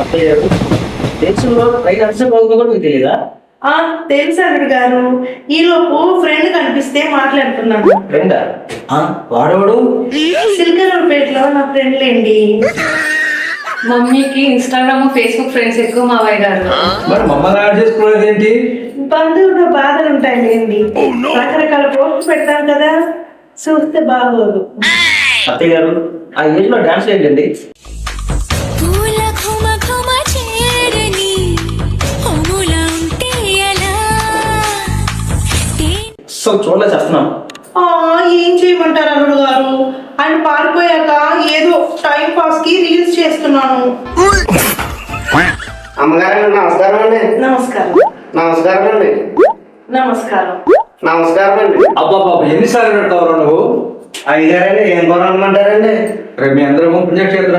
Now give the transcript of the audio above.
అత్తయ్య గారు దేశంలో ట్రైన్ అరిసె బాగుందో కూడా మీకు తెలియదా? తెలుసు అల్లుడు గారు. ఈలోపు ఫ్రెండ్ కనిపిస్తే మాట్లాడుతున్నాను. ఫ్రెండా? వాడవాడు సిల్కరూరుపేటలో నా ఫ్రెండ్ లేండి. మమ్మీకి ఇన్స్టాగ్రామ్ ఫేస్బుక్ ఫ్రెండ్స్ ఎక్కువ మావయ్య గారు. మరి మమ్మల్ని యాడ్ చేసుకోలేదు ఏంటి? బంధువులు బాధలు ఉంటాయండి. రకరకాల పోస్టులు పెడతాను కదా, చూస్తే బాగోదు. అత్తయ్య గారు ఆ ఏజ్ లో డాన్స్ ఏంటండి? సో చూడలే చేస్తున్నాం. ఏం చేయమంటారు అల్లుడు గారు? ఆయన పారిపోయాక ఏదో టైం పాస్ కి రీల్స్ చేస్తున్నాను. అమ్మగారు నమస్కారం అండి. నమస్కారం. నమస్కారం అండి. నమస్కారం. నమస్కారం అండి. అబ్బా బాబు ఎన్నిసార్లు పెడతావురా నువ్వు? అయ్యగారండి ఏం కొనమంటారండి? రేపు మీ అందరూ పుణ్యక్షేత్రాలు